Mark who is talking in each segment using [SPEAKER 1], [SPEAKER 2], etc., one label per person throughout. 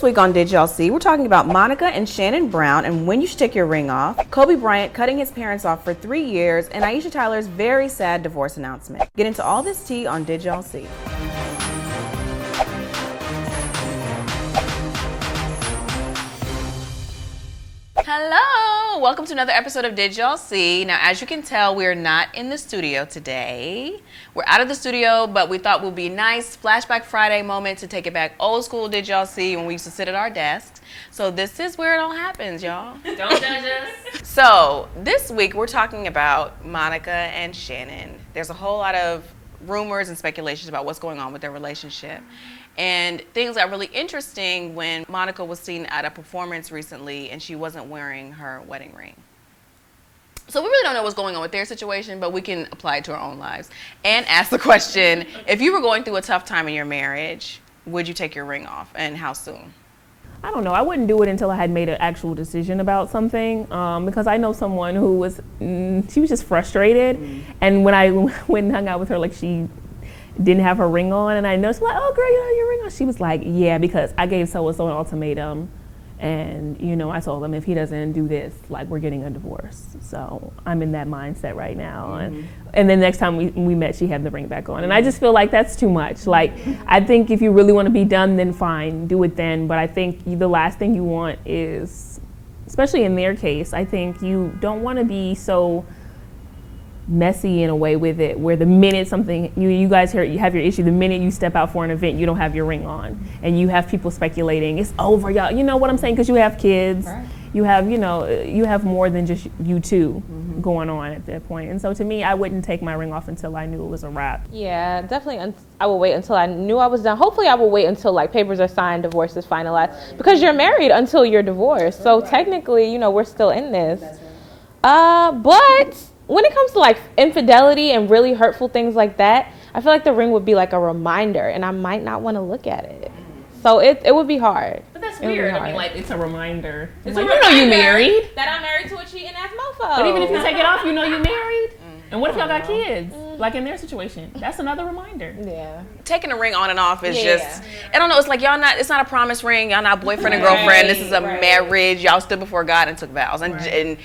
[SPEAKER 1] week on Did Y'all See, we're talking about Monica and Shannon Brown and when you should take your ring off, Kobe Bryant cutting his parents off for 3 years, and Aisha Tyler's very sad divorce announcement. Get into all this tea on Did Y'all See. Hello, welcome to another episode of Did Y'all See. Now, as you can tell, we're not in the studio today. We're out of the studio, but we thought it would be a nice Flashback Friday moment to take it back old school Did Y'all See when we used to sit at our desks. So this is where it all happens, y'all.
[SPEAKER 2] Don't judge us.
[SPEAKER 1] So this week, we're talking about Monica and Shannon. There's a whole lot of rumors and speculations about what's going on with their relationship. And things got really interesting when Monica was seen at a performance recently and she wasn't wearing her wedding ring. So we really don't know what's going on with their situation, but we can apply it to our own lives and ask the question, if you were going through a tough time in your marriage, would you take your ring off, and how soon?
[SPEAKER 3] I don't know. I wouldn't do it until I had made an actual decision about something, because I know someone who was, she was just frustrated. And when I went and hung out with her, like, she didn't have her ring on, and I noticed, like, oh girl, you don't have your ring on. She was like, yeah, because I gave so-and-so an ultimatum, and I told him if he doesn't do this, like, we're getting a divorce. So I'm in that mindset right now. And then next time we met, she had the ring back on, and I just feel like that's too much. Like, I think if you really want to be done, then fine, do it then. But I think the last thing you want is, especially in their case, I think you don't want to be so messy in a way with it, where the minute something you guys you have your issue, the minute you step out for an event, you don't have your ring on, and you have people speculating it's over, y'all. You know what I'm saying? Because you have kids, right. You have you have more than just you two going on at that point. And so to me, I wouldn't take my ring off until I knew it was a wrap.
[SPEAKER 2] Yeah, definitely. I will wait until I knew I was done. Hopefully, I will wait until like papers are signed, divorce is finalized, because you're married until you're divorced. So technically, we're still in this. But when it comes to like infidelity and really hurtful things like that, I feel like the ring would be like a reminder, and I might not want to look at it. So it would be hard.
[SPEAKER 3] But that's weird. I mean, like, it's a reminder.
[SPEAKER 2] It's
[SPEAKER 3] like,
[SPEAKER 2] a reminder
[SPEAKER 3] you married.
[SPEAKER 2] That I'm married to a cheating ass mofo.
[SPEAKER 3] But even if you take it off, you married. And what if y'all got kids? Like in their situation, that's another reminder.
[SPEAKER 2] Yeah.
[SPEAKER 1] Taking the ring on and off is just, I don't know, it's like it's not a promise ring. Y'all not boyfriend and girlfriend. This is a marriage. Y'all stood before God and took vows. And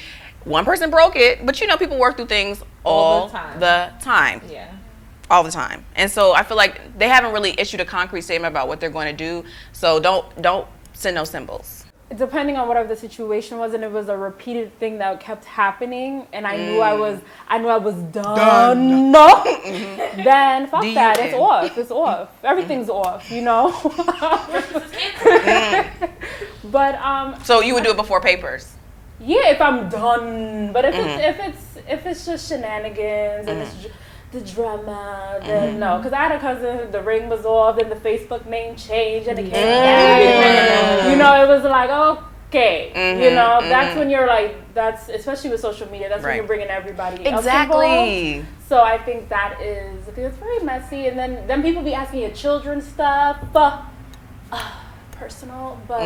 [SPEAKER 1] one person broke it, but people work through things all the time.
[SPEAKER 2] Yeah.
[SPEAKER 1] All the time. And so I feel like they haven't really issued a concrete statement about what they're going to do. So don't send no symbols.
[SPEAKER 4] Depending on whatever the situation was, and it was a repeated thing that kept happening, and I knew I was done. No. Then fuck that. It's off. It's off. Everything's off. But
[SPEAKER 1] So you would do it before papers?
[SPEAKER 4] Yeah, if I'm done. But if it's just shenanigans and it's the drama, then no. Because I had a cousin, the ring was off, then the Facebook name changed, and it came back. It was like, okay. That's when you're like, that's, especially with social media, that's when you're bringing everybody else involved. So I think that is, because it's very messy. And then people be asking you children stuff. Personal, but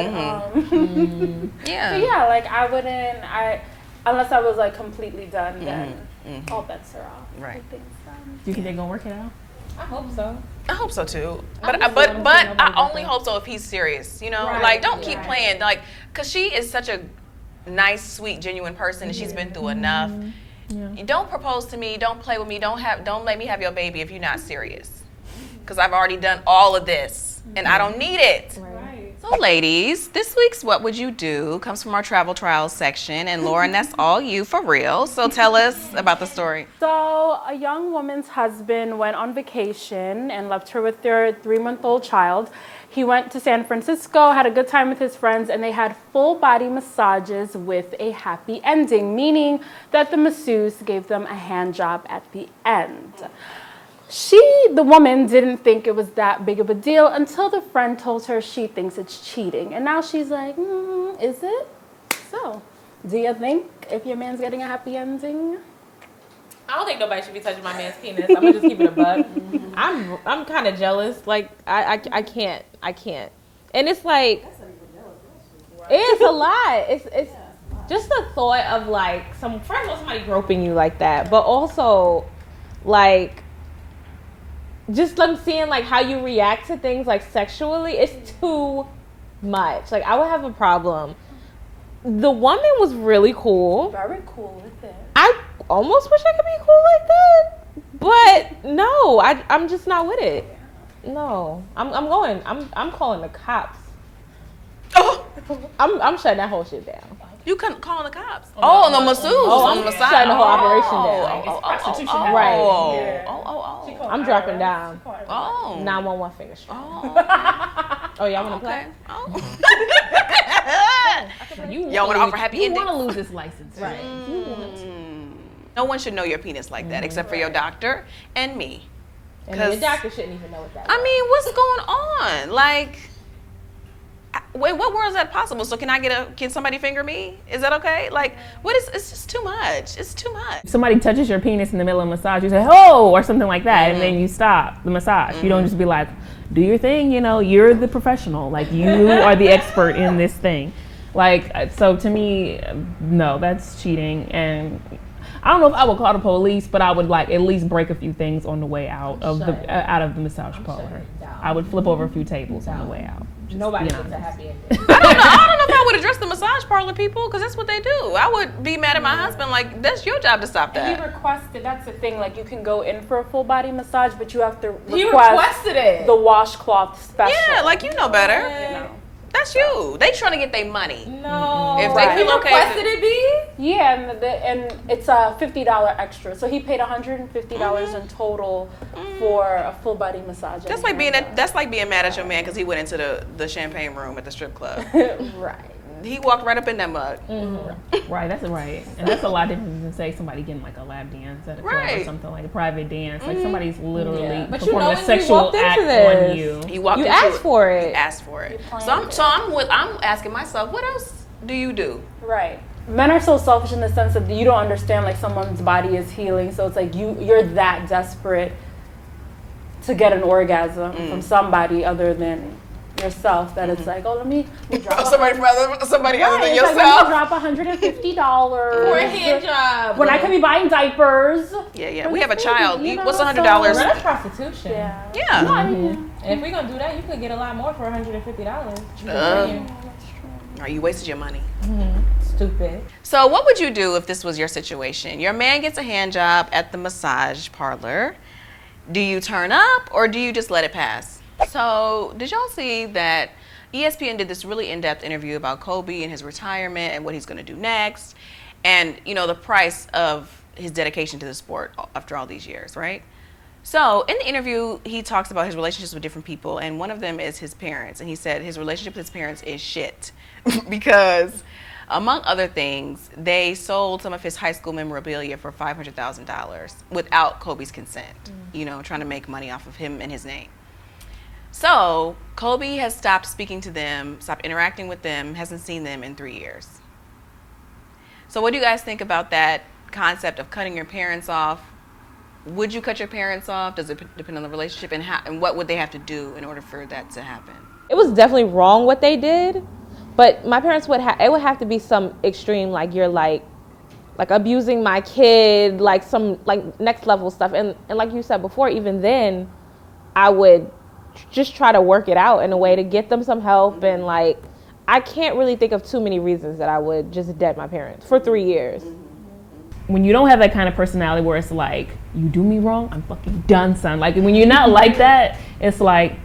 [SPEAKER 4] yeah, like I wouldn't, unless I was like completely done, then all bets are off.
[SPEAKER 1] Right.
[SPEAKER 3] Do you think they're gonna work it out?
[SPEAKER 2] I hope so.
[SPEAKER 1] I hope so too. But I only hope so if he's serious. Like, don't keep playing, like, cause she is such a nice, sweet, genuine person, and she's been through enough. You don't propose to me, don't play with me, don't let me have your baby if you're not serious. Cause I've already done all of this, and I don't need it.
[SPEAKER 4] Right.
[SPEAKER 1] So ladies, this week's What Would You Do comes from our travel trials section, and Lauren, that's all you for real. So tell us about the story.
[SPEAKER 4] So a young woman's husband went on vacation and left her with their 3-month-old child. He went to San Francisco, had a good time with his friends, and they had full body massages with a happy ending, meaning that the masseuse gave them a hand job at the end. The woman, didn't think it was that big of a deal until the friend told her she thinks it's cheating. And now she's like, is it? So, do you think if your man's getting a happy ending?
[SPEAKER 2] I don't think nobody should be touching my man's penis. I'm gonna just keep it a buck. I'm kind of jealous. Like, I can't. And it's like, it's a lot. It's just the thought of like first of all, somebody groping you like that, but also like, just them seeing like how you react to things like sexually, it's too much. Like, I would have a problem. The woman was really cool.
[SPEAKER 4] Very cool with it.
[SPEAKER 2] I almost wish I could be cool like that, but no, I'm just not with it. No, I'm calling the cops.
[SPEAKER 1] Oh,
[SPEAKER 2] I'm shutting that whole shit down.
[SPEAKER 1] you couldn't call the cops. Oh, the masseuse on the massage.
[SPEAKER 2] Shutting the whole operation down.
[SPEAKER 3] Prostitution.
[SPEAKER 2] Right.
[SPEAKER 1] Oh.
[SPEAKER 2] I'm dropping down.
[SPEAKER 1] Oh.
[SPEAKER 2] 911 finger strike.
[SPEAKER 1] Oh.
[SPEAKER 2] Oh, y'all want to
[SPEAKER 1] Okay.
[SPEAKER 2] play?
[SPEAKER 1] Oh.
[SPEAKER 3] Y'all
[SPEAKER 1] want to offer happy
[SPEAKER 3] You
[SPEAKER 1] endings?
[SPEAKER 3] want to lose this license,
[SPEAKER 2] Right.
[SPEAKER 3] You want to.
[SPEAKER 1] No one should know your penis like that except for your doctor and me.
[SPEAKER 2] And the doctor shouldn't even know what that is.
[SPEAKER 1] I mean, what's going on? Like, wait, what world is that possible? So can somebody finger me? Is that okay? Like, it's just too much. It's too much.
[SPEAKER 3] If somebody touches your penis in the middle of a massage, you say, oh, or something like that, and then you stop the massage. You don't just be like, do your thing, you're the professional. Like, you are the expert in this thing. Like, so to me, no, that's cheating. And I don't know if I would call the police, but I would at least break a few things on the way out of the massage parlor. I would flip over a few tables on the way out.
[SPEAKER 2] Nobody gets a happy ending.
[SPEAKER 1] I don't know if I would address the massage parlor people because that's what they do. I would be mad at my husband. Like, that's your job to stop that.
[SPEAKER 4] He requested. That's the thing. Like, you can go in for a full body massage, but you have to request
[SPEAKER 2] He requested it.
[SPEAKER 4] the washcloth special.
[SPEAKER 1] Yeah, like, you know better.
[SPEAKER 4] You know.
[SPEAKER 1] That's you. They trying to get their money.
[SPEAKER 2] No.
[SPEAKER 1] If they feel okay.
[SPEAKER 2] requested it, B?
[SPEAKER 4] Yeah, and it's a $50 extra. So he paid $150 in total for a full body massage.
[SPEAKER 1] That's like being mad at your man because he went into the champagne room at the strip club.
[SPEAKER 4] Right.
[SPEAKER 1] He walked right up in that mug.
[SPEAKER 3] Right, that's right. And that's a lot different than say somebody getting like a lap dance at a club or something, like a private dance. Like somebody's literally
[SPEAKER 2] But
[SPEAKER 3] performing a
[SPEAKER 2] when
[SPEAKER 3] sexual
[SPEAKER 2] walked into
[SPEAKER 3] act
[SPEAKER 2] this,
[SPEAKER 3] on you.
[SPEAKER 1] He walked
[SPEAKER 2] You
[SPEAKER 1] into
[SPEAKER 2] asked
[SPEAKER 1] it.
[SPEAKER 2] for it.
[SPEAKER 1] He asked for it. I'm asking myself, what else do you do?
[SPEAKER 4] Right. Men are so selfish in the sense that you don't understand like someone's body is healing. So it's like you're that desperate to get an orgasm from somebody other than yourself that it's like, let me drop
[SPEAKER 1] Somebody other than
[SPEAKER 4] Let me
[SPEAKER 1] yourself.
[SPEAKER 4] drop $150
[SPEAKER 2] For a hand job.
[SPEAKER 4] when I could be buying diapers.
[SPEAKER 1] Yeah. We have a child.
[SPEAKER 4] You know,
[SPEAKER 1] What's $100?
[SPEAKER 2] Well, that's prostitution.
[SPEAKER 4] Yeah.
[SPEAKER 1] Yeah.
[SPEAKER 4] No, I mean,
[SPEAKER 2] And if we're going to do that, you could get a lot more for $150.
[SPEAKER 1] Or you wasted your money.
[SPEAKER 2] Stupid.
[SPEAKER 1] So what would you do if this was your situation? Your man gets a hand job at the massage parlor. Do you turn up or do you just let it pass? So did y'all see that ESPN did this really in-depth interview about Kobe and his retirement and what he's going to do next and, the price of his dedication to the sport after all these years, right? So in the interview, he talks about his relationships with different people, and one of them is his parents. And he said his relationship with his parents is shit because, among other things, they sold some of his high school memorabilia for $500,000 without Kobe's consent, trying to make money off of him and his name. So Kobe has stopped speaking to them, stopped interacting with them, hasn't seen them in 3 years. So what do you guys think about that concept of cutting your parents off? Would you cut your parents off? Does it depend on the relationship? And what would they have to do in order for that to happen?
[SPEAKER 2] It was definitely wrong what they did, but my parents would have to be some extreme, like you're like abusing my kid, like some like next level stuff. And like you said before, even then, I would just try to work it out in a way to get them some help. And like, I can't really think of too many reasons that I would just dead my parents for 3 years.
[SPEAKER 3] When you don't have that kind of personality where it's like, you do me wrong, I'm fucking done, son. Like, when you're not like that, it's like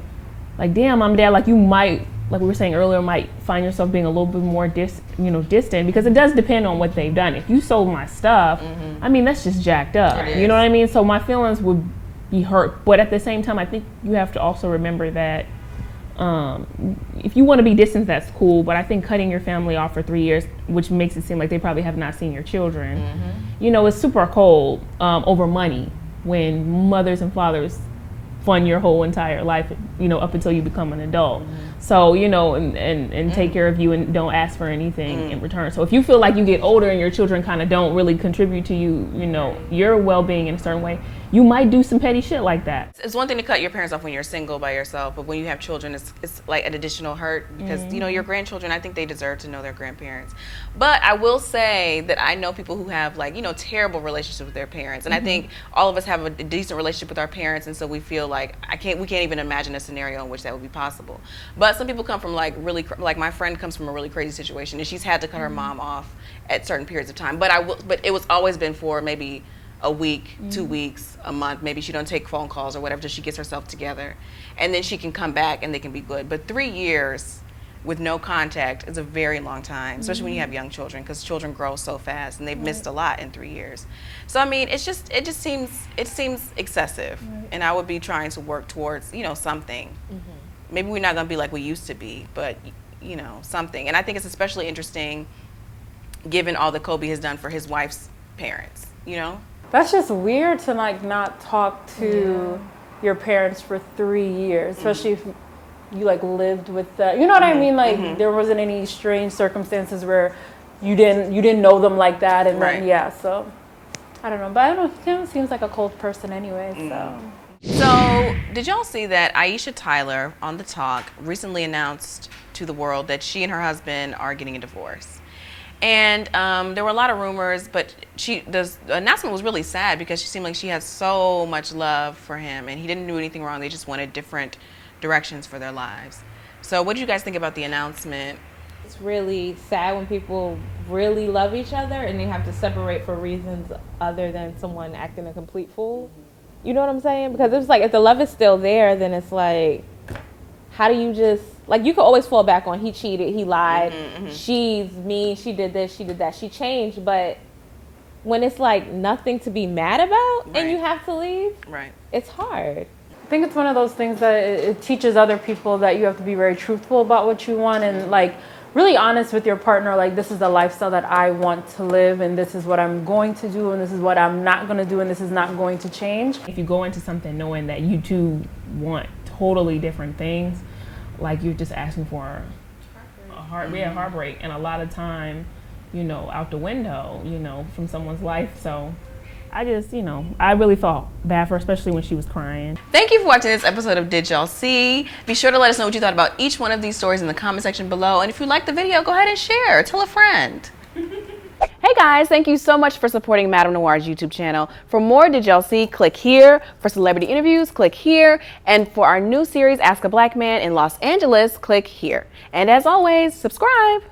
[SPEAKER 3] damn, mom, dad, like you might, like we were saying earlier, might find yourself being a little bit more distant, because it does depend on what they've done. If you sold my stuff, I mean, that's just jacked up. You know what I mean? So my feelings would be hurt. But at the same time, I think you have to also remember that if you want to be distant, that's cool, but I think cutting your family off for 3 years, which makes it seem like they probably have not seen your children, it's super cold over money when mothers and fathers fund your whole entire life, up until you become an adult. So, and take care of you and don't ask for anything in return. So if you feel like you get older and your children kind of don't really contribute to you, your well-being in a certain way, you might do some petty shit like that.
[SPEAKER 1] It's one thing to cut your parents off when you're single by yourself, but when you have children, it's like an additional hurt because, your grandchildren, I think they deserve to know their grandparents. But I will say that I know people who have terrible relationships with their parents. And I think all of us have a decent relationship with our parents. And so we feel like we can't even imagine a scenario in which that would be possible. But But some people come from like really, like my friend comes from a really crazy situation, and she's had to cut her mom off at certain periods of time. But it was always been for maybe a week, 2 weeks, a month. Maybe she don't take phone calls or whatever till she gets herself together, and then she can come back and they can be good. But 3 years with no contact is a very long time, especially when you have young children, because children grow so fast and they've missed a lot in 3 years. So I mean, it just seems excessive, and I would be trying to work towards, you know, something. Maybe we're not gonna be like we used to be, but you know, something. And I think it's especially interesting given all that Kobe has done for his wife's parents, you know?
[SPEAKER 4] That's just weird to like not talk to your parents for 3 years, especially if you like lived with them. You know what I mean? Like there wasn't any strange circumstances where you didn't know them like that, and then so I don't know. But I don't know, Kim seems like a cold person anyway, so.
[SPEAKER 1] So, did y'all see that Aisha Tyler on The Talk recently announced to the world that she and her husband are getting a divorce? And there were a lot of rumors, but the announcement was really sad because she seemed like she had so much love for him, and he didn't do anything wrong. They just wanted different directions for their lives. So, what did you guys think about the announcement?
[SPEAKER 2] It's really sad when people really love each other and they have to separate for reasons other than someone acting a complete fool. You know what I'm saying? Because it's like, if the love is still there, then it's like, how do you just, like, you could always fall back on, he cheated, he lied, she's mean, she did this, she did that, she changed. But when it's like nothing to be mad about and you have to leave, it's hard.
[SPEAKER 4] I think it's one of those things that it teaches other people that you have to be very truthful about what you want, and like really honest with your partner, like, this is the lifestyle that I want to live, and this is what I'm going to do, and this is what I'm not going to do, and this is not going to change.
[SPEAKER 3] If you go into something knowing that you two want totally different things, like you're just asking for a heartbreak, and a lot of time, you know, out the window, you know, from someone's life. So I just, you know, I really felt bad for her, especially when she was crying.
[SPEAKER 1] Thank you for watching this episode of Did Y'all See? Be sure to let us know what you thought about each one of these stories in the comment section below. And if you liked the video, go ahead and share. Tell a friend. Hey guys, thank you so much for supporting Madame Noire's YouTube channel. For more Did Y'all See, click here. For celebrity interviews, click here. And for our new series, Ask a Black Man in Los Angeles, click here. And as always, subscribe.